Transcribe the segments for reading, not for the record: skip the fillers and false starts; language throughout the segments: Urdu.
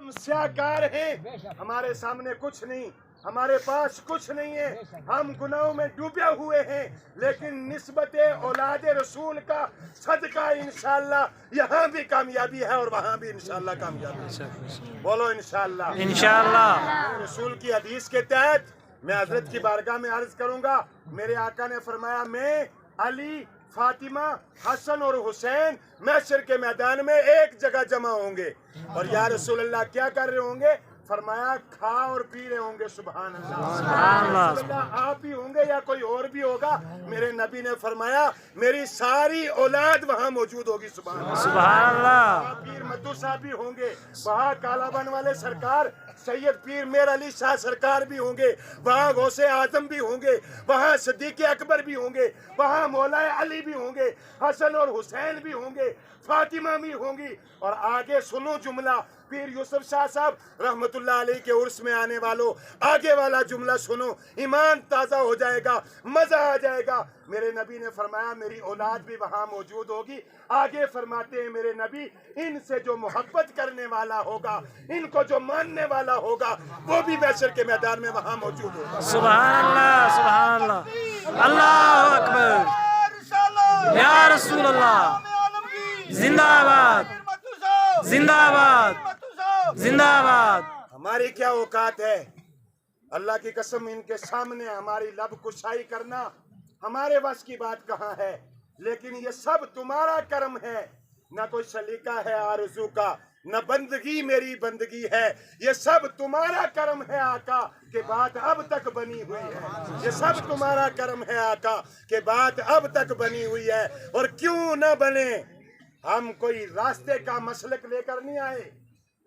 ہم سیاہکار ہیں، ہمارے سامنے کچھ نہیں، ہمارے پاس کچھ نہیں ہے، ہم گناہوں میں ڈوبے ہوئے ہیں، لیکن نسبت اولاد رسول کا صدقہ انشاءاللہ یہاں بھی کامیابی ہے اور وہاں بھی انشاءاللہ کامیابی ہے۔ بولو انشاءاللہ۔ انشاءاللہ۔ رسول کی حدیث کے تحت میں حضرت کی بارگاہ میں عرض کروں گا، میرے آقا نے فرمایا میں علی، فاطمہ، حسن اور حسین محشر کے میدان میں ایک جگہ جمع ہوں گے، اور یا رسول اللہ کیا کر رہے ہوں گے؟ فرمایا کھا اور پی رہے ہوں گے۔ سبحان اللہ۔ سبحان اللہ۔ رسول اللہ آپ ہی ہوں گے یا کوئی اور بھی ہوگا؟ میرے نبی نے فرمایا میری ساری اولاد وہاں موجود ہوگی۔ سبحان اللہ۔ سبحان اللہ۔ وہاں پیر مدو صاحب بھی ہوں گے، وہاں کالا بن والے سرکار سید پیر میر علی شاہ سرکار بھی ہوں گے، وہاں غوث اعظم بھی ہوں گے، وہاں صدیق اکبر بھی ہوں گے، وہاں مولا علی بھی ہوں گے، حسن اور حسین بھی ہوں گے، فاطمہ بھی ہوں گی، اور آگے سنو جملہ پیر یوسف شاہ صاحب رحمت اللہ علیہ کے عرس میں آنے والوں، آگے والا جملہ سنو، ایمان تازہ ہو جائے گا، مزہ آ جائے گا۔ میرے نبی نے فرمایا میری اولاد بھی وہاں موجود ہوگی۔ آگے فرماتے ہیں میرے نبی ان سے جو محبت کرنے والا ہوگا، ان کو جو ماننے والا ہوگا، وہ بھی محشر کے میدان میں وہاں موجود ہوگا۔ سبحان اللہ، سبحان اللہ، اللہ اکبر، یا رسول اللہ، زندہ آباد، زندہ آباد، زندہ آباد۔ ہماری کیا اوقات ہے؟ اللہ کی قسم ان کے سامنے ہماری لب کشائی کرنا ہمارے بس کی بات کہاں ہے، لیکن یہ سب تمہارا کرم ہے، نہ کوئی سلیقہ ہے آرزو کا، نہ بندگی میری بندگی ہے، یہ سب تمہارا کرم ہے آقا کہ بات اب تک بنی ہوئی ہے، یہ سب تمہارا کرم ہے آقا کہ بات اب تک بنی ہوئی ہے۔ اور کیوں نہ بنے، ہم کوئی راستے کا مسلک لے کر نہیں آئے،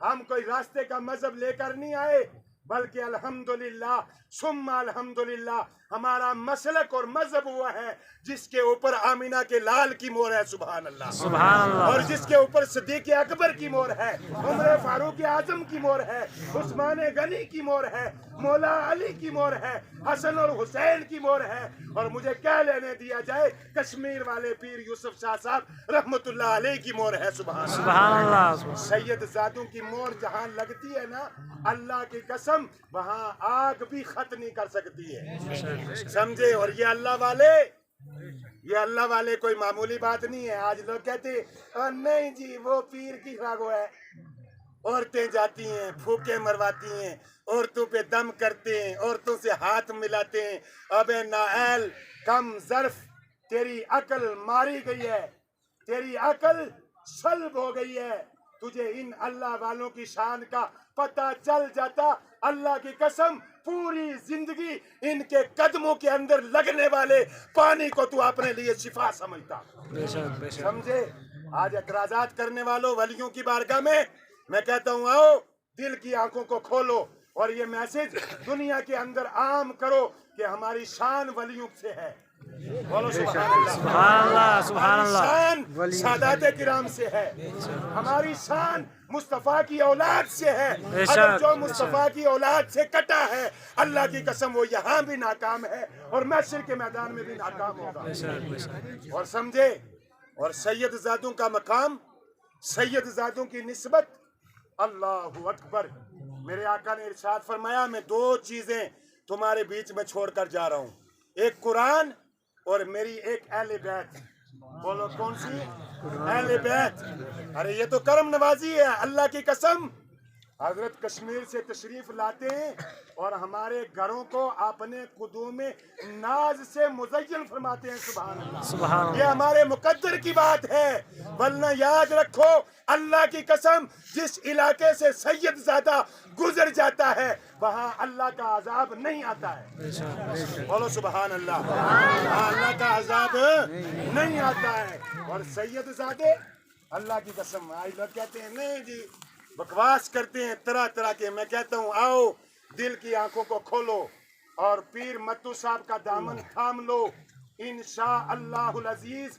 ہم کوئی راستے کا مذہب لے کر نہیں آئے، بلکہ الحمدللہ ثم الحمدللہ ہمارا مسلک اور مذہب ہوا ہے جس کے اوپر آمینہ کے لال کی مہر ہے۔ سبحان اللہ۔ سبحان اللہ۔ اور جس کے اوپر صدیق اکبر کی مہر ہے، عمر فاروق اعظم کی مہر ہے، عثمان غنی کی مہر ہے، مولا علی کی مہر ہے، حسن اور حسین کی مہر ہے، اور مجھے کیا لینے دیا جائے، کشمیر والے پیر یوسف شاہ صاحب رحمت اللہ علیہ کی مہر ہے۔ سبحان اللہ۔ سبحان اللہ۔ سید زادوں کی مہر جہاں لگتی ہے نا، اللہ کی قسم وہاں آگ بھی خط نہیں کر سکتی ہے، سمجھے؟ اور یہ اللہ والے کوئی معمولی بات نہیں ہے۔ آج لوگ کہتے ہیں نہیں جی وہ پیر کی راگو ہے، عورتیں جاتی ہیں پھوکے مرواتی ہیں، عورتوں پہ دم کرتے ہیں، عورتوں سے ہاتھ ملاتے ہیں۔ ابے نااہل کم ظرف، تیری عقل ماری گئی ہے، تیری عقل سلب ہو گئی ہے، تجھے ان اللہ والوں کی شان کا پتہ چل جاتا، اللہ کی قسم پوری زندگی ان کے قدموں کے اندر لگنے والے پانی کو تو اپنے لیے شفا سمجھتا۔ سمجھے؟ آج اعتراضات کرنے والوں ولیوں کی بارگاہ میں میں کہتا ہوں آؤ دل کی آنکھوں کو کھولو اور یہ میسج دنیا کے اندر عام کرو کہ ہماری شان ولیوں سے ہے۔ بولو سبحان اللہ۔ سبحان اللہ، سبحان اللہ۔ شان سادات کرام سے ہے، ہماری شان مصطفیٰ کی اولاد سے ہے۔ اگر جو مصطفیٰ کی اولاد سے کٹا ہے اللہ کی قسم وہ یہاں بھی ناکام ہے اور محشر کے میدان میں بھی ناکام ہوگا۔ اور سمجھے؟ اور سید زادوں کا مقام، سید زادوں کی نسبت، اللہ اکبر۔ میرے آقا نے ارشاد فرمایا میں دو چیزیں تمہارے بیچ میں چھوڑ کر جا رہا ہوں، ایک قرآن اور میری ایک اہل بیت۔ بولو کون سی؟ اہل بیت۔ ارے یہ تو کرم نوازی ہے، اللہ کی قسم حضرت کشمیر سے تشریف لاتے ہیں اور ہمارے گھروں کو اپنے قدوم ناز سے مزین فرماتے ہیں۔ سبحان اللہ۔ سبحان اللہ۔ یہ ہمارے مقدر کی بات ہے، ورنہ یاد رکھو اللہ کی قسم جس علاقے سے سید زادہ گزر جاتا ہے وہاں اللہ کا عذاب نہیں آتا ہے۔ بولو سبحان اللہ۔ وہاں اللہ کا عذاب نہیں آتا ہے۔ اور سید زادے اللہ کی قسم آج لوگ کہتے ہیں نہیں جی بکواس کرتے ہیں طرح طرح کے، میں کہتا ہوں آؤ دل کی آنکھوں کو کھولو اور پیر متو صاحب کا دامن تھام لو، انشاءاللہ العزیز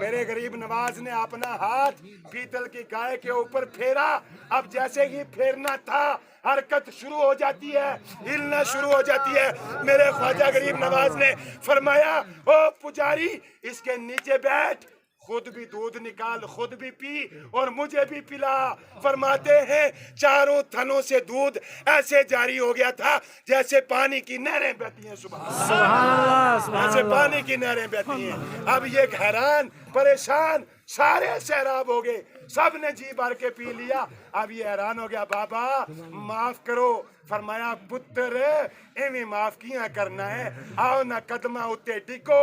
میرے غریب نواز نے اپنا ہاتھ پیتل کی گائے کے اوپر پھیرا. اب جیسے ہی پھیرنا تھا حرکت شروع ہو جاتی ہے, ہلنا شروع ہو جاتی ہے. میرے خواجہ غریب نواز نے فرمایا او پجاری اس کے نیچے بیٹھ, خود بھی دودھ نکال, خود بھی پی اور مجھے بھی پلا. فرماتے ہیں چاروں تھنوں سے دودھ ایسے جاری ہو گیا تھا جیسے پانی کی نہریں بہتی ہیں. سبحان اللہ سبحان ایسے اللہ. پانی کی نہریں بہتی ہیں. اب یہ حیران پریشان سارے سیراب ہو گئے, سب نے جی بھر کے پی لیا. اب یہ حیران ہو گیا, بابا معاف کرو. فرمایا پتر ایویں معاف کیاں کرنا ہے, آؤ نہ قدمہ اتے ٹکو,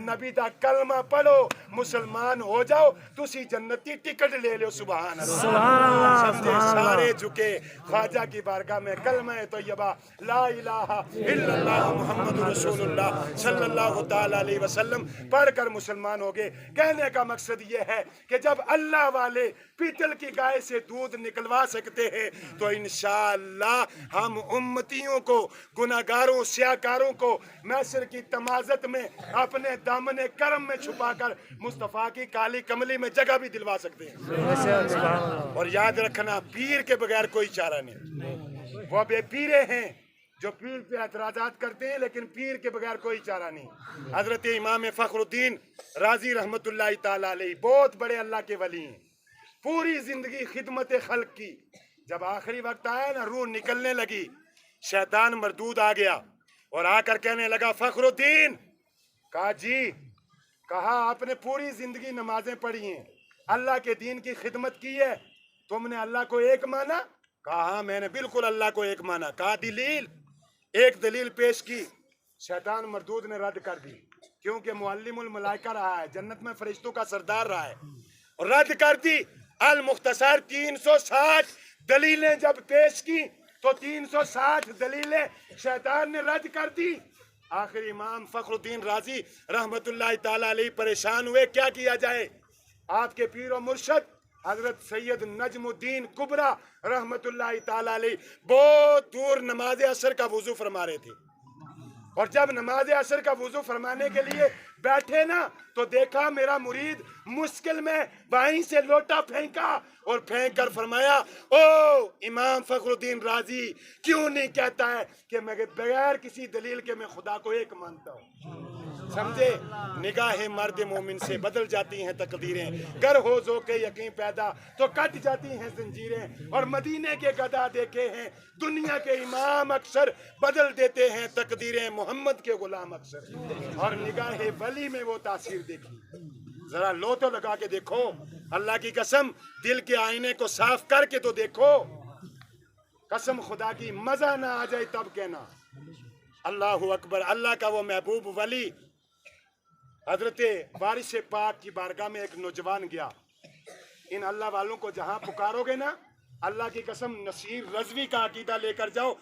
نبی دا کلمہ پڑھو, مسلمان ہو جاؤ, تسی جنتی ٹکٹ لے لو. سبحان اللہ سبحان اللہ سمجھے, سبحان اللہ. سارے جھکے خواجہ کی بارگاہ میں کلمہ طیبہ لا الہ الا اللہ محمد رسول اللہ صلی اللہ تعالی علیہ وسلم پڑھ کر مسلمان ہو گئے. کہنے کا مقصد یہ ہے کہ جب اللہ والے پیتل کی گائے سے دودھ نکلوا سکتے ہیں تو انشاءاللہ ہم امتیوں کو, گناہگاروں, سیاہکاروں کو محشر کی تمازت میں اپنے دامن کرم میں چھپا کر مصطفیٰ کی کالی کملی میں جگہ بھی دلوا سکتے ہیں. سبحان اللہ. اور یاد رکھنا پیر کے بغیر کوئی چارہ نہیں. وہ بے پیرے ہیں جو پیر پہ اعتراضات کرتے ہیں لیکن پیر کے بغیر کوئی چارہ نہیں. حضرت امام فخر الدین رازی رحمت اللہ تعالی علیہ بہت بڑے اللہ کے ولی ہیں, پوری زندگی خدمت خلق کی. جب آخری وقت آیا نا, روح نکلنے لگی, شیطان مردود آ گیا اور آ کر کہنے لگا فخر الدین. کہا جی. کہا آپ نے پوری زندگی نمازیں پڑھی ہیں, اللہ کے دین کی خدمت کی ہے, تم نے اللہ کو ایک مانا؟ کہا ہاں میں نے بالکل اللہ کو ایک مانا. کہا دلیل؟ ایک دلیل پیش کی. شیطان مردود نے رد کر دی کیونکہ معلم الملائکہ رہا ہے, جنت میں فرشتوں کا سردار رہا ہے, اور رد کر دی. المختصر 360 دلیلیں جب پیش کی تو 360 دلیلیں شیطان نے رد کر دی. آخر امام فخر الدین رازی رحمت اللہ تعالی علیہ پریشان ہوئے, کیا کیا جائے. آپ کے پیر و مرشد حضرت سید نجم الدین کبرا رحمت اللہ تعالی علیہ بہت دور نماز عصر کا وضو فرما رہے تھے, اور جب نماز عصر کا وضو فرمانے کے لیے بیٹھے نا تو دیکھا میرا مرید مشکل میں وہیں سے لوٹا پھینکا اور پھینک کر فرمایا او امام فخر الدین رازی کیوں نہیں کہتا ہے کہ میں بغیر کسی دلیل کے میں خدا کو ایک مانتا ہوں. سمجھے, نگاہ مرد مومن سے بدل جاتی ہیں تقدیریں, گر ہو ذوق یقین پیدا تو کٹ جاتی ہیں زنجیریں. اور مدینے کے گدا دیکھے ہیں, دنیا کے امام اکثر بدل دیتے ہیں تقدیریں, محمد کے غلام اکثر. اور نگاہ ولی میں وہ تاثیر دیکھی, ذرا لو تو لگا کے دیکھو, اللہ کی قسم دل کے آئینے کو صاف کر کے تو دیکھو, قسم خدا کی مزہ نہ آ جائے تب کہنا. اللہ اکبر. اللہ کا وہ محبوب ولی حضرت وارث پاک کی بارگاہ میں ایک نوجوان گیا. ان اللہ والوں کو جہاں پکارو گے نا, اللہ کی قسم نصیر رضوی کا عقیدہ لے کر جاؤ,